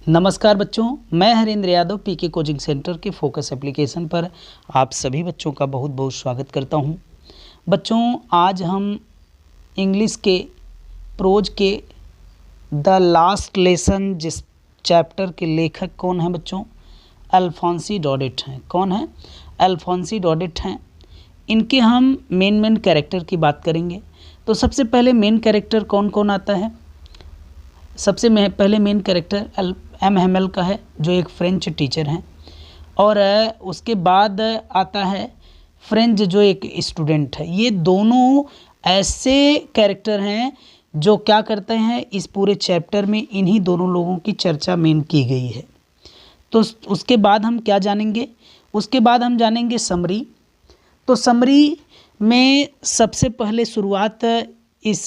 नमस्कार बच्चों, मैं हरेंद्र यादव पीके कोचिंग सेंटर के फोकस एप्लीकेशन पर आप सभी बच्चों का बहुत बहुत स्वागत करता हूं। बच्चों, आज हम इंग्लिश के प्रोज के द लास्ट लेसन जिस चैप्टर के लेखक कौन हैं बच्चों? अल्फोंसी डॉडेट हैं। कौन है? अल्फोंसी डॉडेट हैं। इनके हम मेन कैरेक्टर की बात करेंगे। तो सबसे पहले मेन कैरेक्टर कौन कौन आता है? सबसे पहले मेन कैरेक्टर एम हेमेल का है, जो एक फ्रेंच टीचर हैं, और उसके बाद आता है फ्रेंच, जो एक स्टूडेंट है। ये दोनों ऐसे कैरेक्टर हैं जो क्या करते हैं, इस पूरे चैप्टर में इन्हीं दोनों लोगों की चर्चा मेन की गई है। तो उसके बाद हम क्या जानेंगे? उसके बाद हम जानेंगे समरी। तो समरी में सबसे पहले शुरुआत इस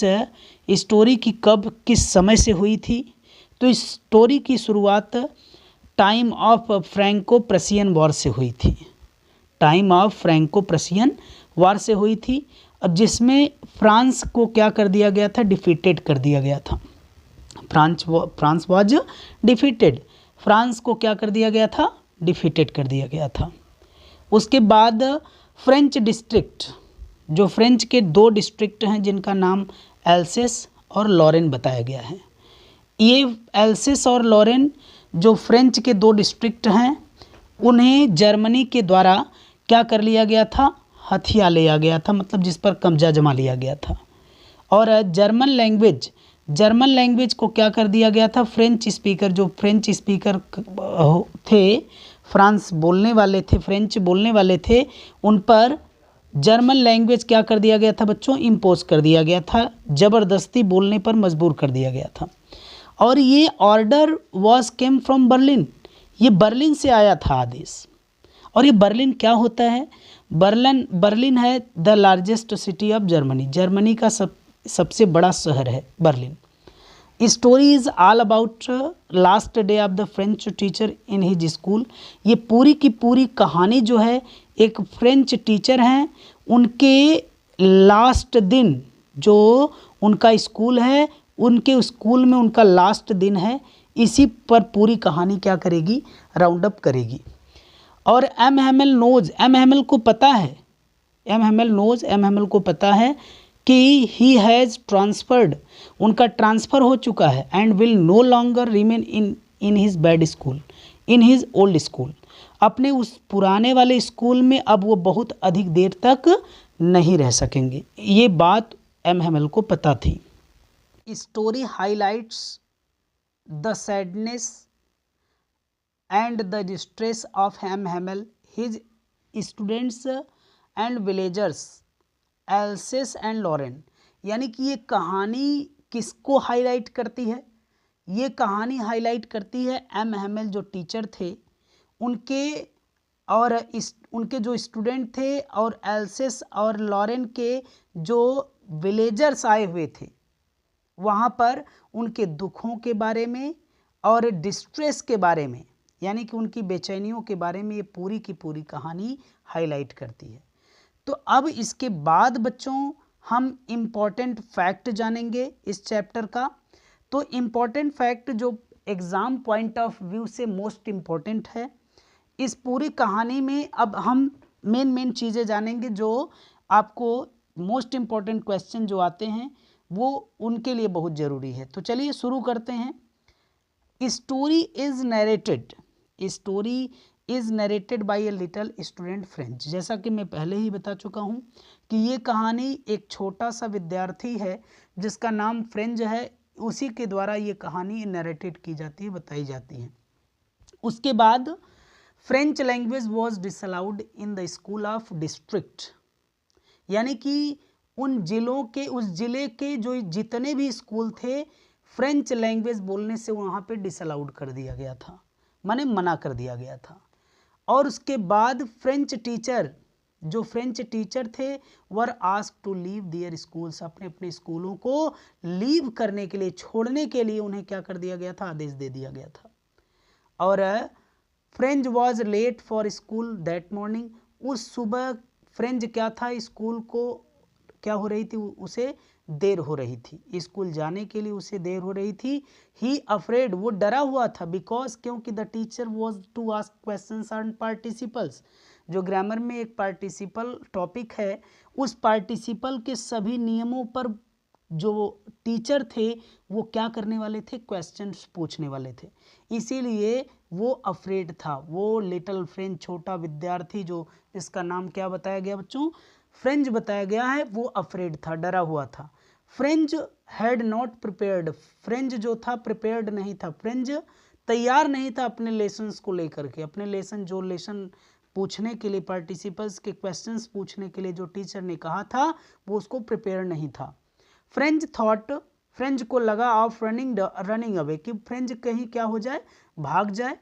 स्टोरी की कब किस समय से हुई थी? तो इस स्टोरी की शुरुआत time of Franco Prussian war से हुई थी। Time of Franco Prussian war से हुई थी, अब जिसमें फ्रांस को क्या कर दिया गया था? डिफीटेड कर दिया गया था। France was defeated. फ्रांस को क्या कर दिया गया था? डिफीटेड कर दिया गया था। उसके बाद फ्रेंच डिस्ट्रिक्ट, जो फ्रेंच के दो डिस्ट्रिक्ट हैं जिनका नाम एल्सेस और लॉरेन बताया गया है। ये एल्सेस और लॉरेन जो फ्रेंच के दो डिस्ट्रिक्ट हैं, उन्हें जर्मनी के द्वारा क्या कर लिया गया था? हथिया लिया गया था, मतलब जिस पर कब्जा जमा लिया गया था। और जर्मन लैंग्वेज को क्या कर दिया गया था? फ्रेंच स्पीकर थे, फ्रांस बोलने वाले थे, फ्रेंच बोलने वाले थे, उन पर जर्मन लैंग्वेज क्या कर दिया गया था बच्चों? इम्पोज कर दिया गया था, ज़बरदस्ती बोलने पर मजबूर कर दिया गया था। और ये order was came from Berlin, ये बर्लिन से आया था आदेश। और ये बर्लिन क्या होता है? बर्लिन है the largest city of Germany, Germany का सबसे बड़ा शहर है Berlin. Story is all about last day of the French teacher in his school. ये पूरी की पूरी कहानी जो है, एक फ्रेंच टीचर हैं, उनके लास्ट दिन, जो उनका स्कूल है, उनके स्कूल में उनका लास्ट दिन है, इसी पर पूरी कहानी क्या करेगी? राउंड अप करेगी। और एम हेमेल को पता है, एम हेमेल को पता है कि ही हैज़ ट्रांसफर्ड, उनका ट्रांसफ़र हो चुका है, and will no longer remain in his bad school, in his old school, अपने उस पुराने वाले स्कूल में अब वो बहुत अधिक देर तक नहीं रह सकेंगे। ये बात एम हेमेल को पता थी। Story highlights the sadness and the distress of M Hamel, his students and villagers, Alsace and Lorraine. यानी कि ये कहानी किसको हाईलाइट करती है? ये कहानी हाईलाइट करती है एम हेमेल जो टीचर थे, उनके और उनके जो स्टूडेंट थे, और एल्सेस और लॉरेन के जो विलेजर्स आए हुए थे, वहाँ पर उनके दुखों के बारे में और डिस्ट्रेस के बारे में, यानी कि उनकी बेचैनियों के बारे में ये पूरी की पूरी कहानी हाईलाइट करती है। तो अब इसके बाद बच्चों हम इम्पॉर्टेंट फैक्ट जानेंगे इस चैप्टर का। तो इम्पॉर्टेंट फैक्ट जो एग्ज़ाम पॉइंट ऑफ व्यू से मोस्ट इम्पॉर्टेंट है, इस पूरी कहानी में अब हम मेन चीज़ें जानेंगे जो आपको मोस्ट इम्पॉर्टेंट क्वेश्चन जो आते हैं वो उनके लिए बहुत ज़रूरी है। तो चलिए शुरू करते हैं। Story is narrated by a little student French. जैसा कि मैं पहले ही बता चुका हूँ कि ये कहानी एक छोटा सा विद्यार्थी है जिसका नाम फ्रेंच है, उसी के द्वारा ये कहानी नरेटेड की जाती है, बताई जाती है। उसके बाद French language was disallowed in the school of district, यानी कि उन जिलों के, उस जिले के जो जितने भी स्कूल थे, फ्रेंच लैंग्वेज बोलने से वहाँ पे डिसअलाउड कर दिया गया था, माने मना कर दिया गया था। और उसके बाद फ्रेंच टीचर थे were ask to leave their schools, अपने अपने स्कूलों को लीव करने के लिए, छोड़ने के लिए उन्हें क्या कर दिया गया था? आदेश दे दिया गया था। और French was late for school that morning, उस सुबह फ्रेंच क्या था? स्कूल को क्या हो रही थी? उसे देर हो रही थी, स्कूल जाने के लिए उसे देर हो रही थी। ही अफ्रेड, वो डरा हुआ था, बिकॉज, क्योंकि the teacher was to ask questions on participles. जो ग्रामर में एक पार्टिसिपल टॉपिक है, उस पार्टिसिपल के सभी नियमों पर जो टीचर थे वो क्या करने वाले थे, क्वेश्चंस पूछने वाले थे। इसीलिए वो अफ्रेड था। वो लिटिल फ्रेंच, छोटा विद्यार्थी, जो इसका नाम क्या बताया गया बच्चों, फ्रेंच बताया गया है, वो अफ्रेड था, डरा हुआ था। French had not prepared, French जो था प्रिपेयर्ड नहीं था, फ्रेंच तैयार नहीं था अपने लेसन्स को लेकर के। अपने लेसन, जो लेसन पूछने के लिए, पार्टिसिपल्स के क्वेश्चंस पूछने के लिए जो टीचर ने कहा था, वो उसको प्रिपेयर नहीं था। फ्रेंच थॉट, फ्रेंच को लगा ऑफ रनिंग अवे, कि फ्रेंच कहीं क्या हो जाए, भाग जाए,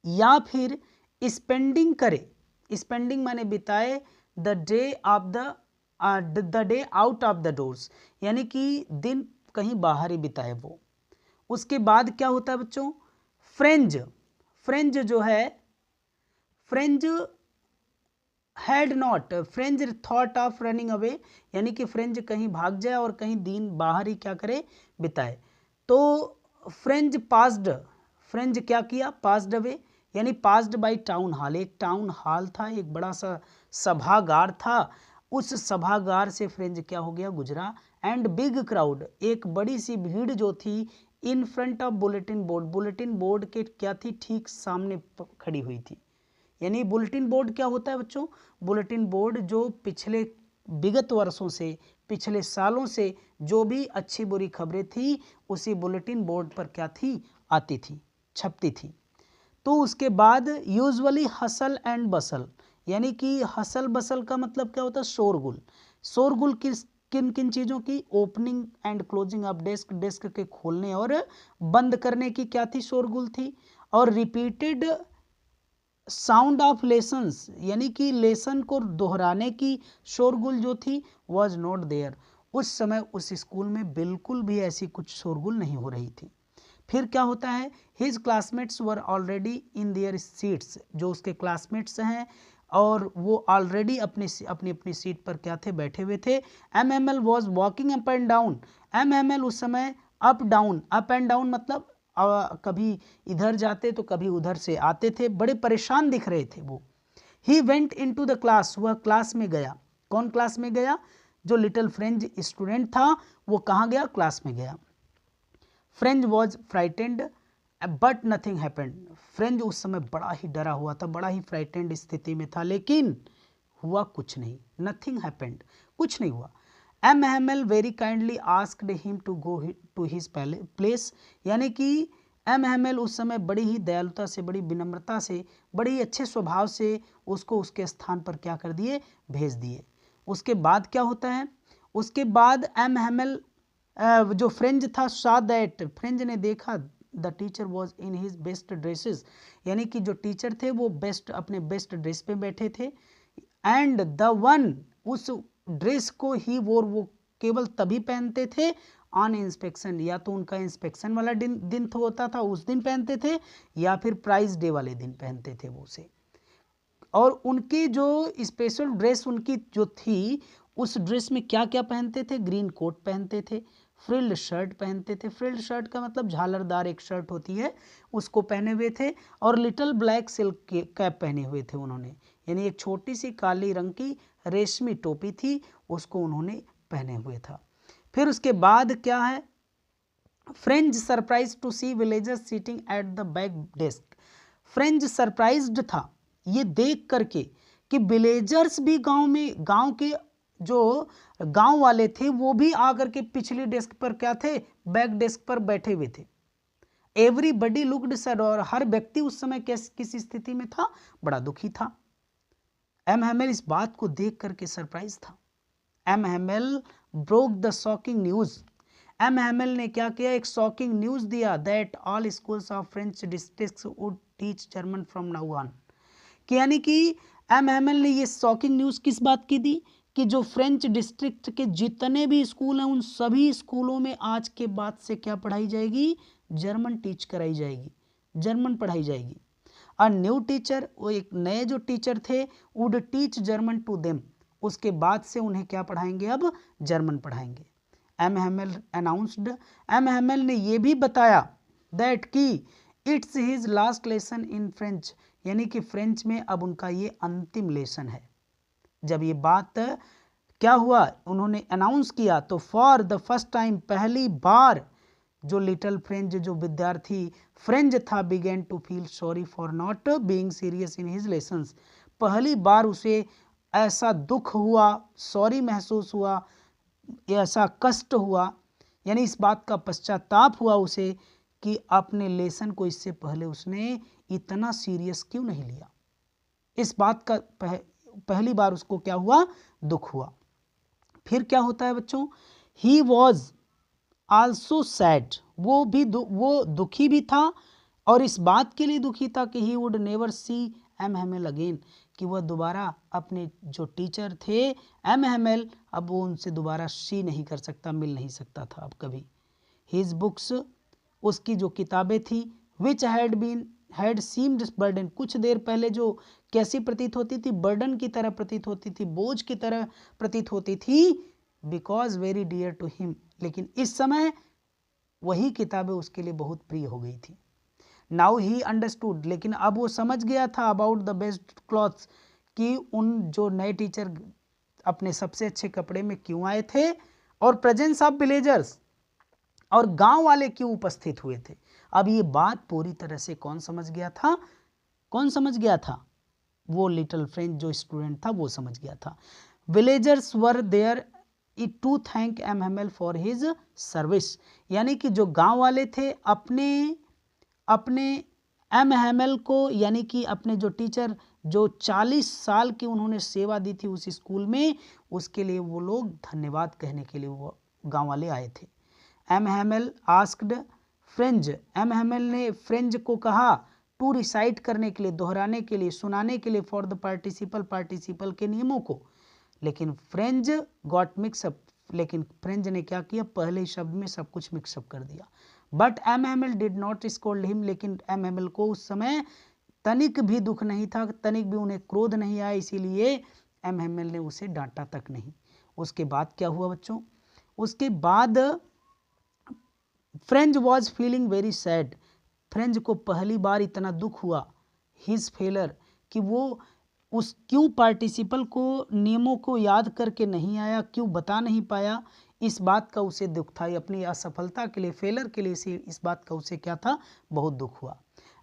या फिर स्पेंडिंग करे। स्पेंडिंग माने बिताए, the day out of the doors, यानी कि दिन कहीं बाहर ही बिताए वो। उसके बाद क्या होता है बच्चों, फ्रेंच, फ्रेंच जो है, French had not, French thought of running away, यानी कि फ्रेंच कहीं भाग जाए और कहीं दिन बाहर ही क्या करे, बिताए। तो फ्रेंच पास्ड, फ्रेंच क्या किया, पास्ड अवे, यानी पास्ड बाय टाउन हॉल। एक टाउन हॉल था, एक बड़ा सा सभागार था, उस सभागार से फ्रेंच क्या हो गया, गुजरा। एंड बिग क्राउड, एक बड़ी सी भीड़ जो थी, in front of bulletin board, bulletin board के क्या थी, ठीक सामने खड़ी हुई थी। यानी बुलेटिन बोर्ड क्या होता है बच्चों, बुलेटिन बोर्ड जो पिछले विगत वर्षों से, पिछले सालों से जो भी अच्छी बुरी खबरें थी, उसी बुलेटिन बोर्ड पर क्या थी, आती थी, छपती थी। तो उसके बाद यूजुअली हसल एंड बसल, यानी कि हसल बसल का मतलब क्या होता है, शोरगुल। शोरगुल किन किन चीज़ों की, opening and closing of desk, desk के खोलने और बंद करने की क्या थी, शोरगुल थी। और रिपीटेड साउंड ऑफ लेसन्स, यानी कि लेसन को दोहराने की शोरगुल जो थी, वॉज नॉट देयर। उस समय उस स्कूल में बिल्कुल भी ऐसी कुछ शोरगुल नहीं हो रही थी। फिर क्या होता है, his classmates were already in their seats, जो उसके क्लासमेट्स हैं और वो ऑलरेडी अपनी अपनी सीट पर क्या थे, बैठे हुए थे। MML was walking up and down, MML उस समय up down, up and down मतलब कभी इधर जाते तो कभी उधर से आते थे, बड़े परेशान दिख रहे थे वो। He went in to the class, वह क्लास में गया। कौन क्लास में गया, जो लिटिल फ्रेंच स्टूडेंट था वो कहाँ गया, क्लास में गया। French was frightened but nothing happened, French उस समय बड़ा ही डरा हुआ था, बड़ा ही फ्राइटेंड स्थिति में था, लेकिन हुआ कुछ नहीं, नथिंग हैपेंड, कुछ नहीं हुआ। MML very kindly asked him to go to his place, यानी कि MML उस समय बड़ी ही दयालुता से, बड़ी विनम्रता से, बड़ी ही अच्छे स्वभाव से उसको उसके स्थान पर क्या कर दिए, भेज दिए। उसके बाद क्या होता है, उसके बाद MML जो फ्रेंच था, सॉ दैट, फ्रेंच ने देखा, the teacher was in his best dresses, यानी कि जो टीचर थे वो बेस्ट, अपने बेस्ट ड्रेस पे बैठे थे। एंड द वन, उस ड्रेस को ही वो केवल तभी पहनते थे ऑन इंस्पेक्शन, या तो उनका इंस्पेक्शन वाला दिन तो होता था उस दिन पहनते थे, या फिर प्राइज डे वाले दिन पहनते थे वो उसे। और उनकी जो स्पेशल ड्रेस उनकी जो थी, उस ड्रेस में क्या क्या पहनते थे, ग्रीन कोट पहनते थे, फ्रिल्ड शर्ट पहनते थे, फ्रिल्ड शर्ट का मतलब झालरदार एक शर्ट होती है, उसको पहने हुए थे, और लिटिल ब्लैक सिल्क कैप पहने हुए थे उन्होंने, यानी एक छोटी सी काली रंग की रेशमी टोपी थी, उसको उन्होंने पहने हुए था। फिर उसके बाद क्या है, French surprise to see villagers sitting at the back desk, French surprised था ये देख करके कि विलेजर्स भी गांव के जो गांव वाले थे वो भी आकर के पिछली डेस्क पर क्या थे, बैक डेस्क पर बैठे हुए थे। एवरीबडी लुक्ड सैड, और हर व्यक्ति उस समय किस स्थिति में था, बड़ा दुखी था। MML इस बात को देख करके सरप्राइज था। MML broke the shocking news, MML ने क्या किया, एक शॉकिंग न्यूज दिया, that all schools of French districts would teach German from now on, कि यानी कि MML ने ये शॉकिंग न्यूज़ किस बात की दी, कि जो फ्रेंच डिस्ट्रिक्ट के जितने भी स्कूल हैं उन सभी स्कूलों में आज के बाद से क्या पढ़ाई जाएगी, जर्मन टीच कराई जाएगी, जर्मन पढ़ाई जाएगी। अ न्यू टीचर, वो एक नए जो टीचर थे, would teach German to them, उसके बाद से उन्हें क्या पढ़ाएंगे, अब जर्मन पढ़ाएंगे। M Hamel announced, M Hamel ने ये भी बताया दैट कि it's his last lesson in French, यानी कि फ्रेंच में अब उनका ये अंतिम लेसन है। जब ये बात क्या हुआ, उन्होंने अनाउंस किया, तो फॉर द फर्स्ट टाइम, पहली बार जो लिटिल फ्रेंच, जो विद्यार्थी फ्रेंच था, begin to feel sorry for not being serious in his lessons, पहली बार उसे ऐसा दुख हुआ, सॉरी महसूस हुआ, ऐसा कष्ट हुआ, यानी इस बात का पश्चाताप हुआ उसे कि अपने लेसन को इससे पहले उसने इतना सीरियस क्यों नहीं लिया। इस बात का पहली बार उसको क्या हुआ, दुख हुआ। फिर क्या होता है बच्चों, ही वॉज आल्सो सैड, वो दुखी भी था, और इस बात के लिए दुखी था कि he would never see M Hamel again, कि वह दोबारा अपने जो टीचर थे एम हैमेल, अब वो उनसे दोबारा सी नहीं कर सकता, मिल नहीं सकता था अब कभी। हिज बुक्स, उसकी जो किताबें थी, विच हैड सीम्ड बर्डन, कुछ देर पहले जो कैसी प्रतीत होती थी, बर्डन की तरह प्रतीत होती थी, बोझ की तरह प्रतीत होती थी, because very dear to him, लेकिन इस समय वही किताबें उसके लिए बहुत प्रिय हो गई थी। नाउ ही अंडरस्टूड, लेकिन अब वो समझ गया था अबाउट द बेस्ट क्लॉथ्स, कि उन जो नए टीचर अपने सबसे अच्छे कपड़े में क्यों आए थे, और प्रेजेंस ऑफ विलेजर्स, और गांव वाले क्यों उपस्थित हुए थे। अब ये बात पूरी तरह से कौन समझ गया था, कौन समझ गया था, वो लिटिल फ्रेंच जो स्टूडेंट था वो समझ गया था। Villagers were there to thank M Hamel for his service, यानी कि जो गांव वाले थे अपने एम हैमेल को, यानी कि अपने जो टीचर जो 40 साल की उन्होंने सेवा दी थी उस स्कूल में, उसके लिए वो लोग धन्यवाद कहने के लिए वो गांव वाले आए थे। M Hamel asked French, M Hamel ने फ्रेंच को कहा टू रिसाइट करने के लिए, दोहराने के लिए, सुनाने के लिए, फॉर द पार्टिसिपल के नियमों को, लेकिन फ्रेंच गॉट मिक्सअप, लेकिन फ्रेंच ने क्या किया, पहले शब्द में सब कुछ मिक्सअप कर दिया। But M Hamel did not scold him, लेकिन एम हैमेल को उस समय तनिक भी दुख नहीं था, तनिक भी उन्हें क्रोध नहीं आया, इसीलिए एम हैमेल ने उसे डांटा तक नहीं। उसके बाद क्या हुआ बच्चों, उसके बाद French was feeling very sad, French को पहली बार इतना दुख हुआ, हिज फेलर, कि वो उस क्यों पार्टिसिपल को नियमों को याद करके नहीं आया, क्यों बता नहीं पाया, इस बात का उसे दुख था, अपनी असफलता के लिए, फेलर के लिए इस बात का उसे क्या था, बहुत दुख हुआ।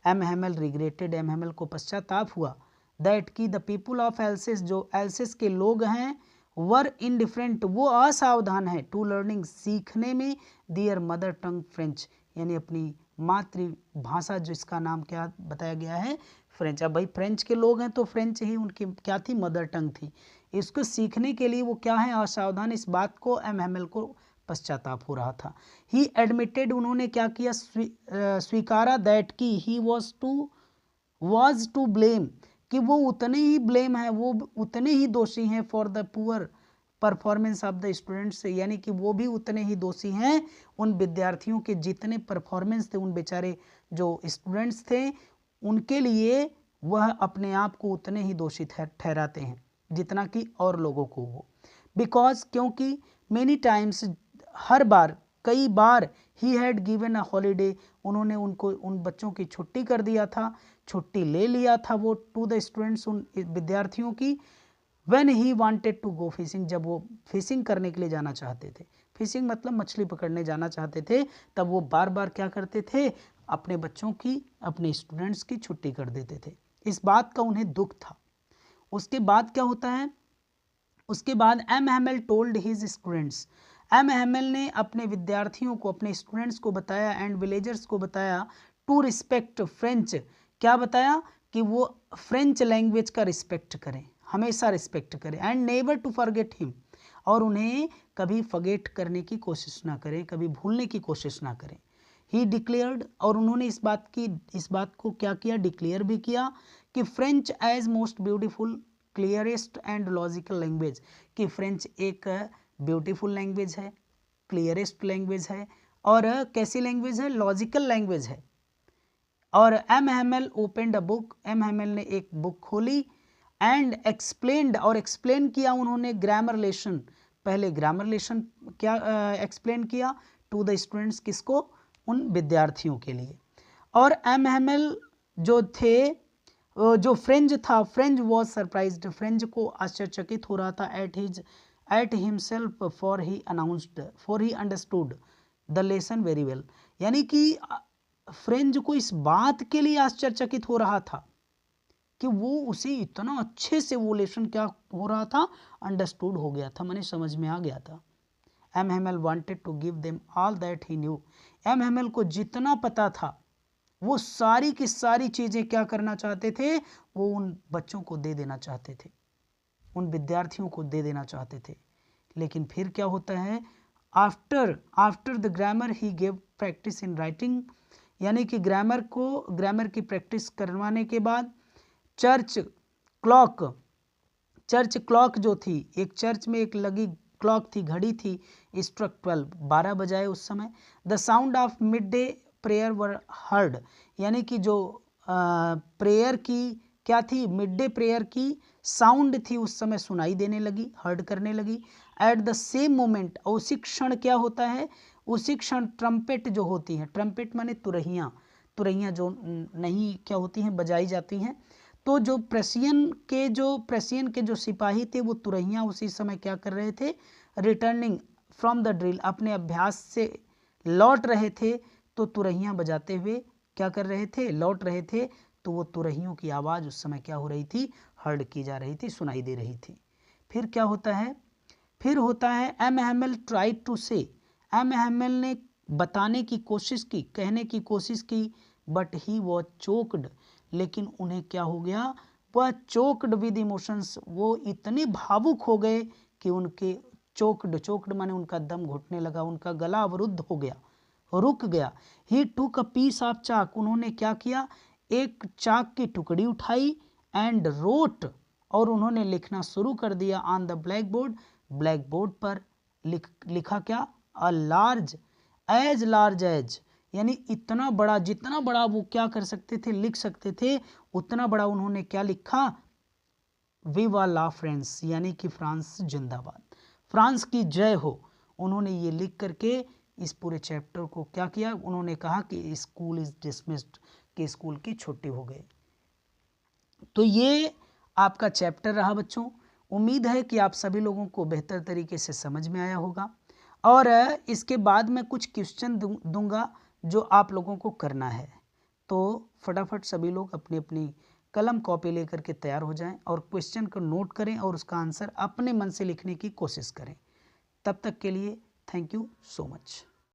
M Hamel regretted, M Hamel को पश्चाताप हुआ, दैट की द पीपुल ऑफ एल्सिस, जो एल्सिस के लोग हैं, वर इनडिफरेंट, वो असावधान है, टू लर्निंग, सीखने में, दियर मदर टंग फ्रेंच, यानी अपनी मातृभाषा जिसका नाम क्या बताया गया है, फ्रेंच। अब भाई फ्रेंच के लोग हैं तो फ्रेंच ही उनकी क्या थी, मदर टंग थी, इसको सीखने के लिए वो क्या है, असावधान, इस बात को एम हैमेल को पश्चाताप हो रहा था। ही एडमिटेड, उन्होंने क्या किया, स्वीकारा, दैट की ही वॉज टू ब्लेम, कि वो उतने ही ब्लेम है, वो उतने ही दोषी हैं, for the poor performance of the students, यानी कि वो भी उतने ही दोषी हैं उन विद्यार्थियों के जितने परफॉर्मेंस थे, उन बेचारे जो स्टूडेंट्स थे उनके लिए वह अपने आप को उतने ही दोषी ठहराते हैं जितना कि और लोगों को वो, बिकॉज, क्योंकि मेनी टाइम्स, हर बार, कई बार, he had given a holiday, उन्होंने उनको उन बच्चों की छुट्टी कर दिया था, छुट्टी ले लिया था वो टू द स्टूडेंट्स, उन विद्यार्थियों की, when he wanted to go fishing, जब वो फिशिंग करने के लिए जाना चाहते थे, फिशिंग मतलब मछली पकड़ने जाना चाहते थे, तब वो बार बार क्या करते थे, अपने बच्चों की, अपने स्टूडेंट्स की छुट्टी कर देते थे, इस बात का उन्हें दुख था। उसके बाद क्या होता है, उसके बाद M Hamel told his students, M Hamel ने अपने विद्यार्थियों को, अपने स्टूडेंट्स को बताया, एंड विलेजर्स को बताया, टू रिस्पेक्ट फ्रेंच, क्या बताया, कि वो फ्रेंच लैंग्वेज का रिस्पेक्ट करें, हमेशा रिस्पेक्ट करें, and never to forget him, और उन्हें कभी फॉरगेट करने की कोशिश ना करें, कभी भूलने की कोशिश ना करें। ही डिक्लेयर्ड, और उन्होंने इस बात को क्या किया, डिक्लेयर भी किया, कि French as most beautiful, clearest and logical language, कि फ्रेंच एक ब्यूटीफुल लैंग्वेज है, क्लियरेस्ट लैंग्वेज है, और कैसी लैंग्वेज है, लॉजिकल लैंग्वेज है। और M Hamel opened a book, M Hamel ने एक बुक खोली, एंड एक्सप्लेन्ड, और एक्सप्लेन किया उन्होंने ग्रामर लेसन, पहले ग्रामर लेसन क्या एक्सप्लेन किया टू द स्टूडेंट्स, किसको, उन विद्यार्थियों के लिए। और एमएमएल जो थे, जो फ्रेंच था, फ्रेंच वॉज सरप्राइज्ड, फ्रेंच को आश्चर्यचकित हो रहा था at himself for he understood the lesson very well, यानी कि फ्रेंच को इस बात के लिए आश्चर्यचकित हो रहा था कि वो उसे इतना अच्छे से वो लेसन क्या हो रहा था, अंडरस्टूड हो गया था, माने समझ में आ गया था। MML wanted to give them all that he knew, MML को जितना पता था वो सारी की सारी चीजें क्या करना चाहते थे, वो उन बच्चों को दे देना चाहते थे, उन विद्यार्थियों को दे देना चाहते थे। लेकिन फिर क्या होता है, after the grammar he gave practice in writing, यानी कि ग्रामर की प्रैक्टिस करवाने के बाद चर्च क्लॉक जो थी, एक चर्च में एक लगी क्लॉक थी, घड़ी थी, स्ट्रक 12, 12 बजाए उस समय। The sound of mid day prayer were heard, यानी कि जो प्रेयर की क्या थी, मिड डे प्रेयर की साउंड थी उस समय सुनाई देने लगी, हर्ड करने लगी। एट द सेम मोमेंट, उसी क्षण क्या होता है, उसी क्षण ट्रम्पेट जो होती हैं, ट्रम्पेट माने तुरहियाँ जो नहीं क्या होती हैं, बजाई जाती हैं, तो जो प्रशियन के जो सिपाही थे वो तुरहियाँ उसी समय क्या कर रहे थे, रिटर्निंग फ्रॉम द ड्रिल, अपने अभ्यास से लौट रहे थे, तो तुरहियाँ बजाते हुए क्या कर रहे थे, लौट रहे थे, तो वो तुरहियों की आवाज़ उस समय क्या हो रही थी, हर्ड की जा रही थी, सुनाई दे रही थी। फिर क्या होता है, फिर होता है एमएमएल ट्राइड टू से, एमएमएल ने बताने की कोशिश की, कहने की कोशिश की, बट ही वॉज चोक्ड, लेकिन उन्हें क्या हो गया, वह चोक्ड विद इमोशंस, वो इतने भावुक हो गए कि उनके चोक्ड माने उनका दम घुटने लगा, उनका गला अवरुद्ध हो गया, रुक गया। ही टूक अ पीस ऑफ चाक, उन्होंने क्या किया, एक चाक की टुकड़ी उठाई, एंड रोट, और उन्होंने लिखना शुरू कर दिया, ऑन द ब्लैक बोर्ड पर लिखा क्या, अ लार्ज एज, यानी इतना बड़ा, जितना बड़ा वो क्या कर सकते थे, लिख सकते थे, उतना बड़ा उन्होंने क्या लिखा, विवा ला फ्रांस, यानी कि फ्रांस जिंदाबाद, फ्रांस की जय हो। उन्होंने ये लिख करके इस पूरे चैप्टर को क्या किया, उन्होंने कहा कि स्कूल इज डिसमिस्ड, कि स्कूल की छुट्टी हो गई। तो ये आपका चैप्टर रहा बच्चों। उम्मीद है कि आप सभी लोगों को बेहतर तरीके से समझ में आया होगा, और इसके बाद मैं कुछ क्वेश्चन दूंगा जो आप लोगों को करना है। तो फटाफट सभी लोग अपनी अपनी कलम कॉपी लेकर के तैयार हो जाएं और क्वेश्चन को नोट करें और उसका आंसर अपने मन से लिखने की कोशिश करें। तब तक के लिए थैंक यू सो मच।